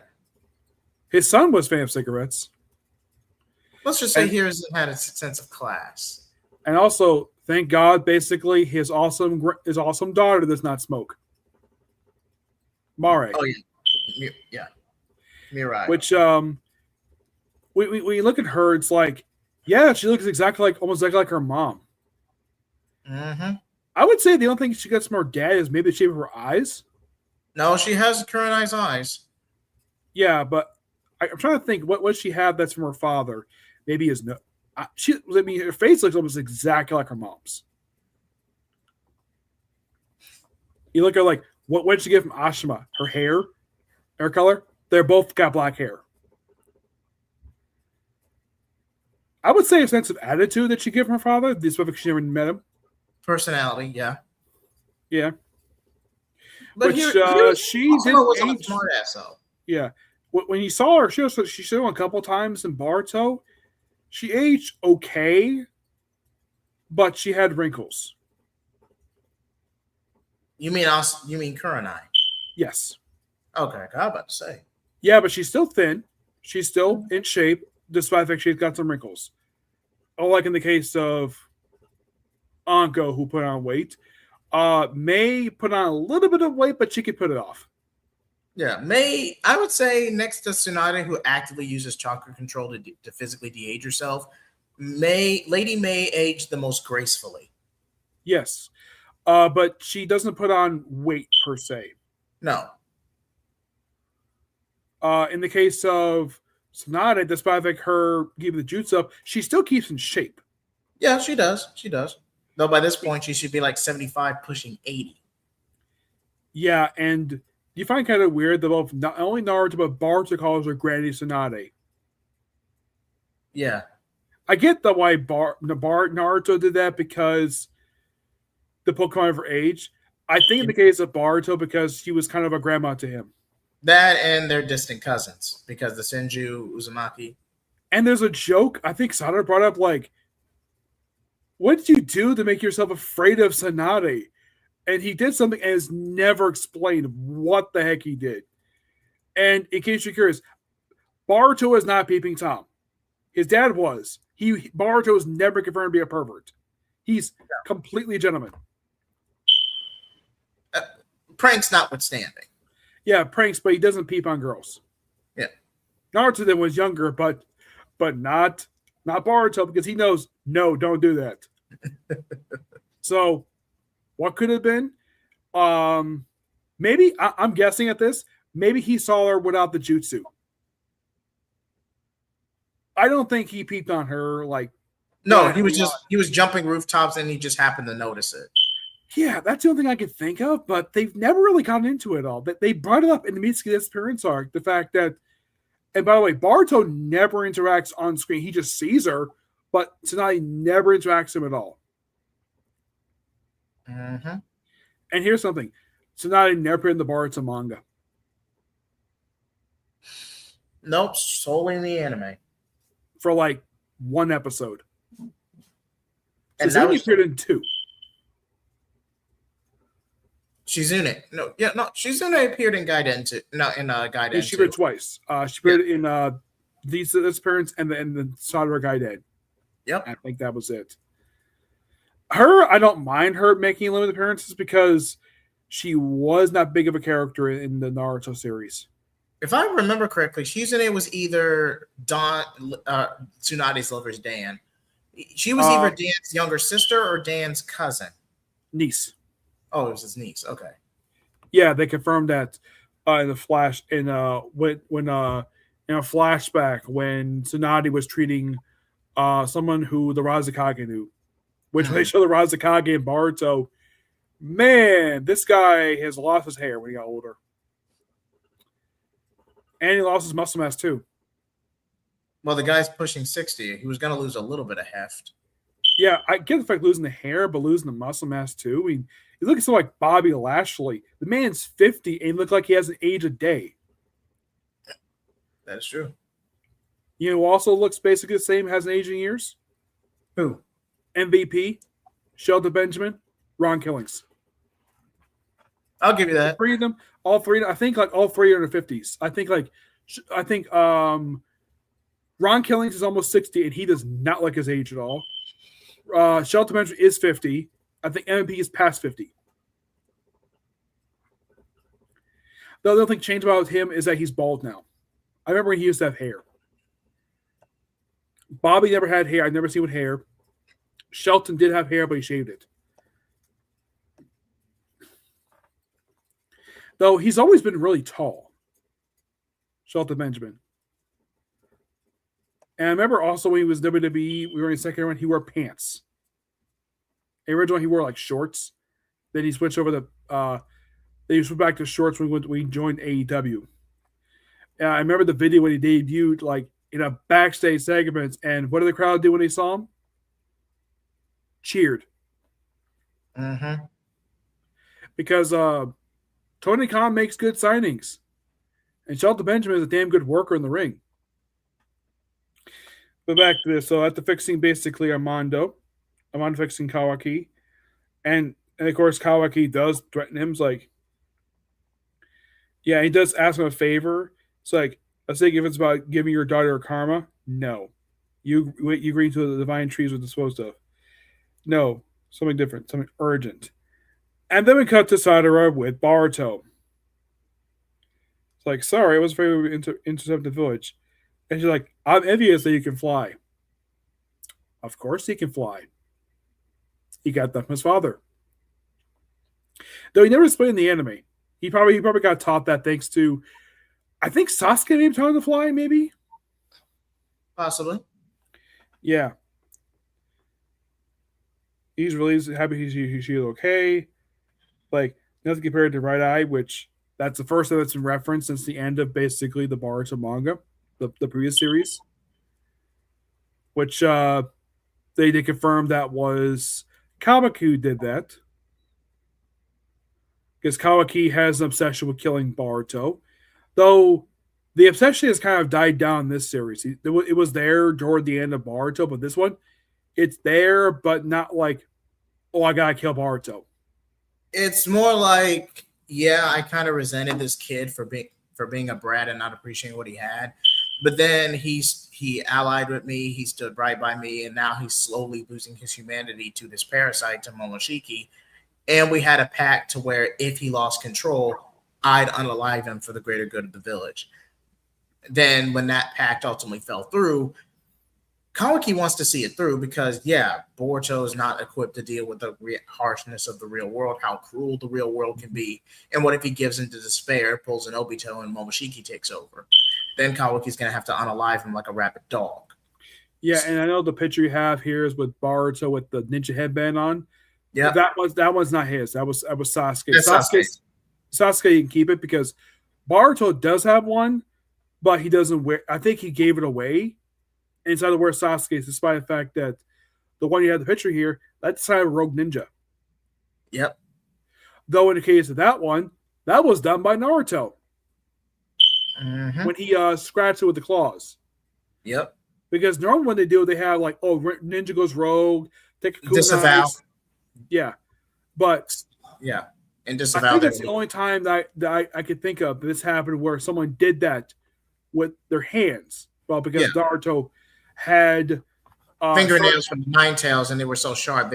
His son was a fan of cigarettes. Let's just say Hiruzen had a sense of class. And also, thank God, basically, his awesome daughter does not smoke. Mare. Oh, yeah. Mirai. Which, when you look at her, it's like, yeah, she looks almost exactly like her mom. Mm-hmm. I would say the only thing she gets from her dad is maybe the shape of her eyes. No, she has Kurenai's eyes. Yeah, but I'm trying to think what she had that's from her father. Maybe his no. Her face looks almost exactly like her mom's. You look at like what did she get from Ashima? Her hair color. They're both got black hair. I would say a sense of attitude that she gave from her father, despite she never met him. Personality, yeah. Yeah. But she didn't wasn't a smart ass though. Yeah. When you saw her, she showed a couple times in Boruto. She aged okay, but she had wrinkles. You mean Kurenai? Yes. Okay, I was about to say. Yeah, but she's still thin. She's still in shape, despite the fact she's got some wrinkles. Unlike in the case of Anko, who put on weight. May put on a little bit of weight, but she could put it off. Yeah, May, I would say next to Tsunade, who actively uses chakra control to physically de-age herself, Lady May aged the most gracefully. Yes. But she doesn't put on weight per se. No. In the case of Tsunade, despite like her giving the jutsu up, she still keeps in shape. Yeah, she does. She does. Though by this point, she should be like 75, pushing 80. Yeah, and you find kind of weird that both not only Naruto, but Boruto calls her Granny Tsunade. Yeah. I get that why Naruto did that because the Pokemon of her age. I think in the case of Boruto, because she was kind of a grandma to him. That and they're distant cousins because the Senju Uzumaki. And there's a joke, I think Sarada brought up, like, what did you do to make yourself afraid of Tsunade? And he did something and has never explained what the heck he did. And in case you're curious, Boruto is not Peeping Tom. His dad was. Boruto is never confirmed to be a pervert. He's completely a gentleman. Pranks notwithstanding. Yeah, pranks, but he doesn't peep on girls. Yeah. Naruto then was younger, but not Boruto, because he knows, no, don't do that. So what could have been? Maybe I'm guessing at this. Maybe he saw her without the jutsu. I don't think he peeped on her. Like, no, he was jumping rooftops and he just happened to notice it. Yeah, that's the only thing I could think of. But they've never really gotten into it all. They brought it up in the Mitsuki disappearance arc. The fact that, and by the way, Boruto never interacts on screen. He just sees her, but Tsunade never interacts him at all. Mm-hmm. And here's something: Tsunade never appeared in the Boruto manga. Nope, solely in the anime. For like one episode. And so Tsunade appeared in 2. Shizune. Shizune appeared in Gaiden too. No, in Gaiden. Yeah, she appeared twice. She appeared in these disappearance and the Sarada Gaiden. Yep. I think that was it. Her, I don't mind her making limited appearances because she was not big of a character in the Naruto series. If I remember correctly, Shizune was either Tsunade's lover's Dan. She was either Dan's younger sister or Dan's cousin. Niece. Oh, it was his niece. Okay. Yeah, they confirmed that in the flash in when in a flashback when Tsunade was treating someone who the Razakage knew, which when they show the Razakage in Boruto, man, this guy has lost his hair when he got older. And he lost his muscle mass too. Well, the guy's pushing 60. He was going to lose a little bit of heft. Yeah, I get the fact losing the hair, but losing the muscle mass too. I mean, he looks so like Bobby Lashley. The man's 50 and he looks like he hasn't aged a day. That's true. You know who also looks basically the same, hasn't aged in years? Who? MVP, Shelton Benjamin, Ron Killings. I'll give you that. All three. I think like all three are in their 50s. I think Ron Killings is almost 60 and he does not like his age at all. Shelton Benjamin is 50. I think MVP is past 50. The other thing changed about him is that he's bald now. I remember when he used to have hair. Bobby never had hair. I've never seen with hair. Shelton did have hair, but he shaved it. Though he's always been really tall. Shelton Benjamin. And I remember also when he was WWE, we were in the second round, he wore pants. And originally he wore like shorts. Then he switched over then he switched back to shorts when we joined AEW. I remember the video when he debuted like in a backstage segment, and what did the crowd do when they saw him? Cheered. Mm-hmm. Because Tony Khan makes good signings. And Shelton Benjamin is a damn good worker in the ring. But back to this. So after fixing basically Armando fixing Kawaki. And of course Kawaki does threaten him. It's like, yeah, he does ask him a favor. It's like, let's say if it's about giving your daughter a karma. No. You agree to the divine trees were disposed of. No. Something different. Something urgent. And then we cut to Sarada with Boruto. It's like, sorry, I was afraid we would intercept the village. And she's like, I'm envious that you can fly. Of course he can fly. He got that from his father. Though he never explained in the anime. He probably got taught that thanks to, I think Sasuke maybe taught him to fly, maybe? Possibly. Yeah. He's really happy she's okay. Like, nothing compared to Right Eye, which that's the first time that's been referenced since the end of basically the Boruto manga, the previous series. Which they did confirm that was Kawaki did that. Because Kawaki has an obsession with killing Boruto. Though The obsession has kind of died down in this series. It was there toward the end of Boruto, but this one, it's there, but not like, oh, I gotta kill Boruto. It's more like, yeah, I kind of resented this kid for being a brat and not appreciating what he had. But then he allied with me, he stood right by me, and now he's slowly losing his humanity to this parasite, to Momoshiki. And we had a pact to where if he lost control, I'd unalive him for the greater good of the village. Then when that pact ultimately fell through, Kawaki wants to see it through because, yeah, Boruto is not equipped to deal with the harshness of the real world, how cruel the real world can be. And what if he gives into despair, pulls an Obito, and Momoshiki takes over? Then Kawaki's going to have to unalive him like a rabid dog. Yeah, and I know the picture you have here is with Boruto with the ninja headband on. Yeah, That one's not his. That was Sasuke. that's Sasuke, you can keep it because Boruto does have one, but he doesn't wear. I think he gave it away. And it's either where Sasuke, despite the fact that the one you have the picture here, that's kind of Rogue Ninja. Yep. Though in the case of that one, that was done by Naruto when he scratched it with the claws. Yep. Because normally when they do, they have like, oh, ninja goes rogue, take a cool Disavow. Yeah, but yeah, and I disavow. think that's the only time that I could think of this happened where someone did that with their hands. Well, because Naruto had fingernails from Nine Tails, and they were so sharp.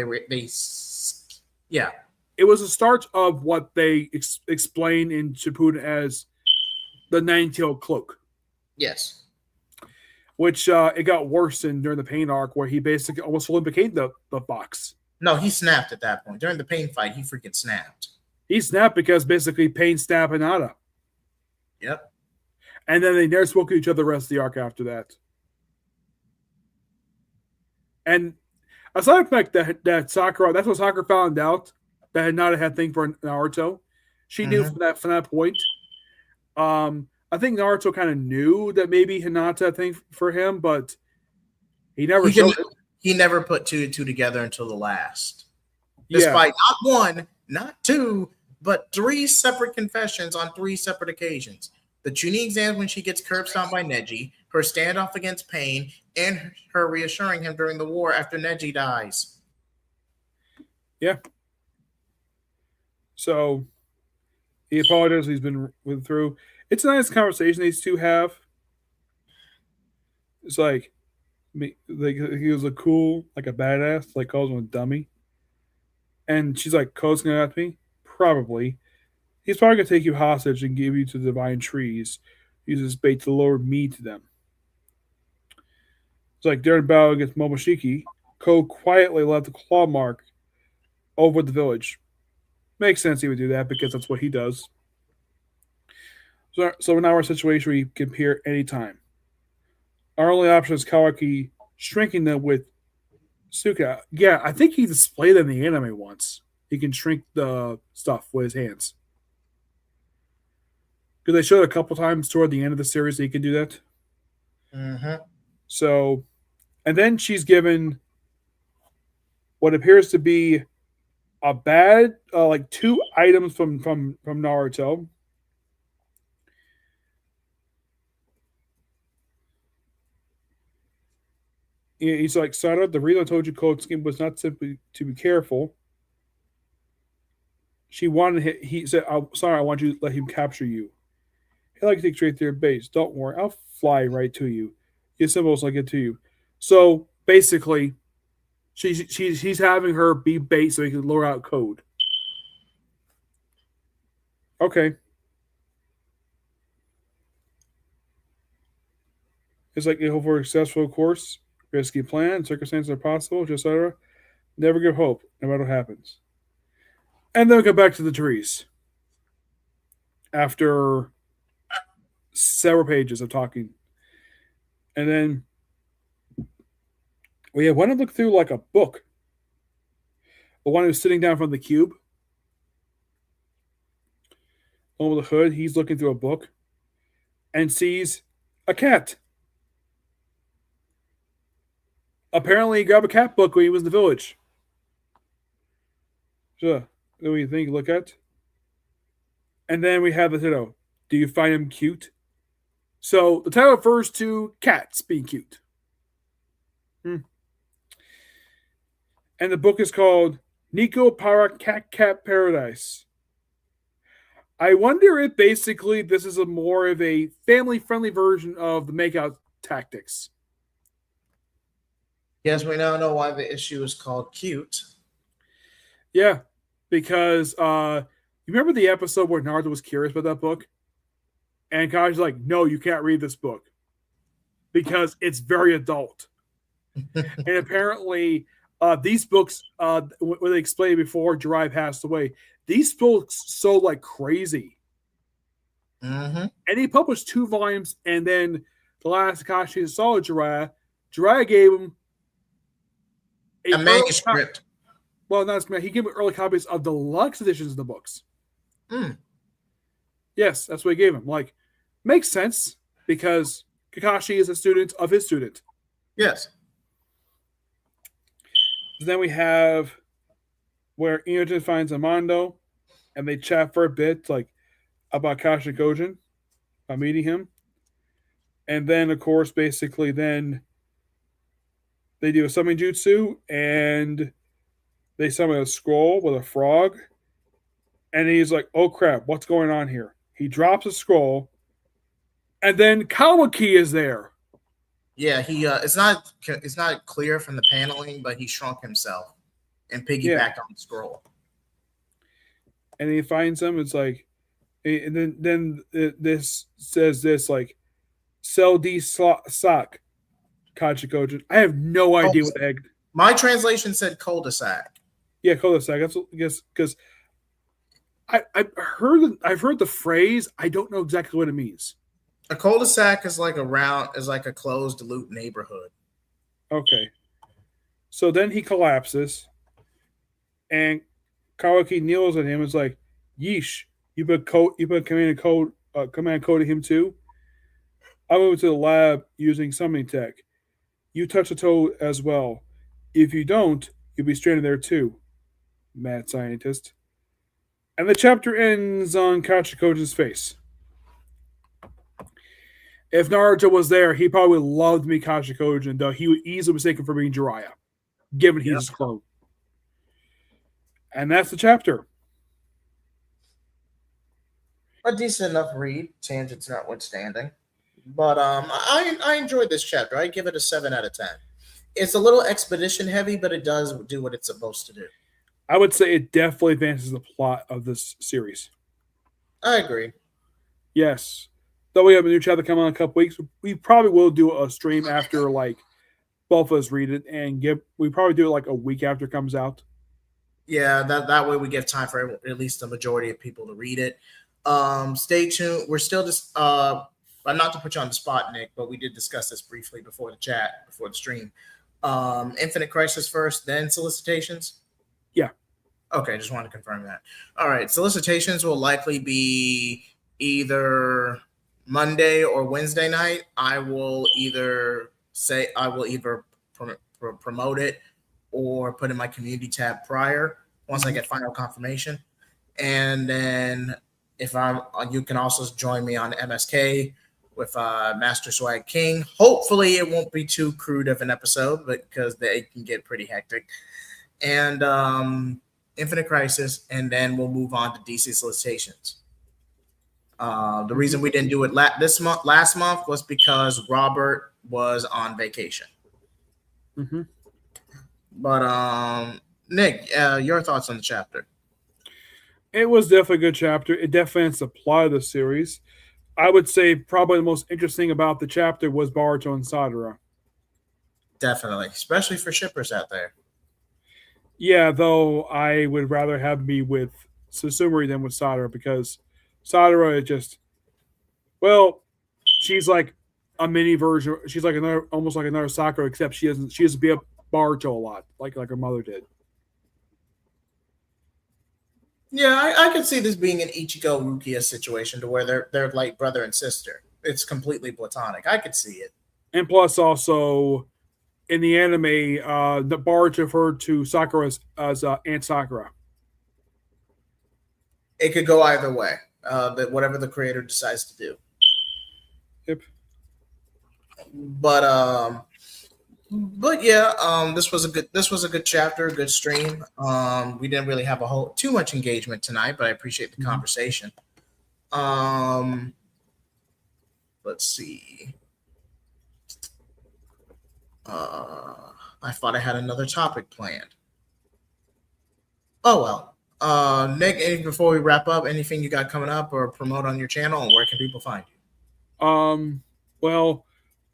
Yeah. It was a start of what they explain in Shippuden as the Nine-Tailed Cloak. Yes. Which it got worse during the Pain arc, where he basically almost fully became the fox. No, he snapped at that point. During the Pain fight, he freaking snapped. He snapped because basically Pain snapped Hinata. Yep. And then they never spoke to each other the rest of the arc after that. And aside from the fact that Sakura, that's what Sakura found out, that Hinata had a thing for Naruto. She knew from that point. I think Naruto kind of knew that maybe Hinata had a thing for him, but he never showed it. He never put two and two together until the last. Despite not one, not two, but three separate confessions on three separate occasions. The Chunin exam when she gets curb stomped by Neji, her standoff against Pain, and her reassuring him during the war after Neji dies. Yeah. So he apologizes. He's been through. It's a nice conversation these two have. It's like he was a cool, like a badass, like calls him a dummy. And she's like, Cole's gonna at me? Probably. He's probably gonna take you hostage and give you to the divine trees. Use his bait to lure me to them. It's like during battle against Momoshiki, Ko quietly left a claw mark over the village. Makes sense he would do that because that's what he does. So now we're in a situation where he can appear anytime. Our only option is Kawaki shrinking them with Suka. Yeah, I think he displayed in the anime once. He can shrink the stuff with his hands. Because they showed a couple times toward the end of the series that he can do that. Mm-hmm. So, and then she's given what appears to be a bad, like 2 items from Naruto. He's like, Sarada, the reason I told you Cold Skin was not simply to be careful. She wanted he said, sorry, I want you to let him capture you. He'd like to take straight to your base. Don't worry, I'll fly right to you. Your symbols, I'll get to you. So basically, he's having her be bait so he can lure out Code. Okay. It's like you hope for a successful course. Risky plan, circumstances are possible, etc. Never give hope, no matter what happens. And then we go back to the trees. After several pages of talking. And then we have one to look through like a book. The one who's sitting down from the cube. Over the hood, he's looking through a book and sees a cat. Apparently, he grabbed a cat book when he was in the village. So, what do you think? Look at. And then we have the Ditto. Do you find him cute? So the title refers to cats being cute. And the book is called Nico Para Cat Paradise. I wonder if basically this is a more of a family-friendly version of the makeout tactics. Yes, we now know why the issue is called cute. Yeah, because you remember the episode where Naruto was curious about that book? And Kawai's like, no, you can't read this book because it's very adult. And apparently, these books, what they explained before Jura passed away, these books sold like crazy. Mm-hmm. And he published 2 volumes, and then the last Kakashi saw Jura gave him a manuscript. Well, not he gave him early copies of deluxe editions of the books. Mm. Yes, that's what he gave him. Like, makes sense because Kakashi is a student of his student. Yes. Then we have where Inogen finds Amando, and they chat for a bit, like about Kashi Kojin, about meeting him, and then of course, basically, then they do a summoning jutsu, and they summon a scroll with a frog, and he's like, "Oh crap, what's going on here?" He drops a scroll, and then Kawaki is there. Yeah, he it's not clear from the paneling, but he shrunk himself and piggybacked on the scroll. And he finds him. It's like, and then this says this like, "Sell D sock, Kachikojin." I have no idea what the heck. My translation said cul-de-sac. Yeah, cul-de-sac. That's what, I guess because I've heard the phrase. I don't know exactly what it means. A cul-de-sac is like a closed loop neighborhood. Okay. So then he collapses, and Kawaki kneels at him and is like, "Yeesh, you put command code to him too. I moved to the lab using summoning tech. You touch the toad as well. If you don't, you'll be stranded there too, mad scientist." And the chapter ends on Kachikojin's face. If Naruto was there, he probably loved Mikashi Kojin, though he would easily be mistaken for being Jiraiya, given he's his clone. And that's the chapter. A decent enough read, tangents notwithstanding. But I enjoyed this chapter. I give it a 7 out of 10. It's a little expedition heavy, but it does do what it's supposed to do. I would say it definitely advances the plot of this series. I agree. Yes. Though we have a new chapter coming on in a couple weeks, we probably will do a stream after like both of us read it, and we probably do it like a week after it comes out. Yeah, that way we give time for at least the majority of people to read it. Stay tuned. We're still just not to put you on the spot, Nick, but we did discuss this briefly before the stream. Infinite Crisis first, then solicitations. Yeah. Okay, just wanted to confirm that. All right, solicitations will likely be either Monday or Wednesday night. I will either promote it or put in my community tab prior once I get final confirmation. And then you can also join me on MSK with Master Swag King. Hopefully it won't be too crude of an episode, but because they can get pretty hectic. And Infinite Crisis, and then we'll move on to DC solicitations. The reason we didn't do it last month was because Robert was on vacation. Mm-hmm. But Nick, your thoughts on the chapter? It was definitely a good chapter. It definitely has the plot of the series. I would say probably the most interesting about the chapter was Boruto and Sarada. Definitely, especially for shippers out there. Yeah, though I would rather have me with Susumori than with Sarada because Sarada is just, well, she's like a mini version. She's like almost like another Sakura, except she doesn't beat up Boruto a lot, like her mother did. Yeah, I could see this being an Ichigo Rukia situation to where they're like brother and sister. It's completely platonic. I could see it. And plus, also in the anime, the Boruto referred to Sakura as Aunt Sakura. It could go either way. Whatever the creator decides to do. Yep. But yeah, this was a good chapter, a good stream. We didn't really have too much engagement tonight, but I appreciate the conversation. Let's see. I thought I had another topic planned. Oh well. Nick, before we wrap up, anything you got coming up or promote on your channel, and where can people find you? Well,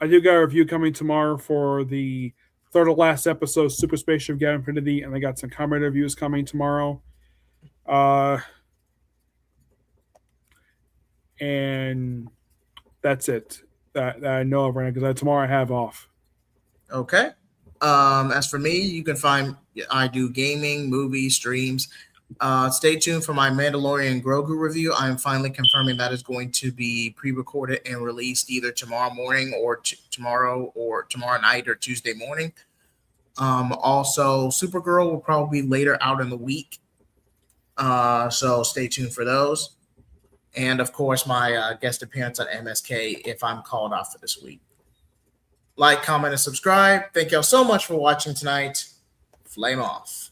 I do got a review coming tomorrow for the third to last episode, Super Spaceship Get Infinity, and I got some comment reviews coming tomorrow. And that's it that I know of right now, because tomorrow I have off. Okay. As for me, you can find I do gaming, movies, streams. Stay tuned for my Mandalorian Grogu review. I am finally confirming that is going to be pre-recorded and released either tomorrow morning or tomorrow night or Tuesday morning. Also, Supergirl will probably be later out in the week. So stay tuned for those. And of course, my guest appearance on MSK if I'm called off for this week. Like, comment, and subscribe. Thank y'all so much for watching tonight. Flame off.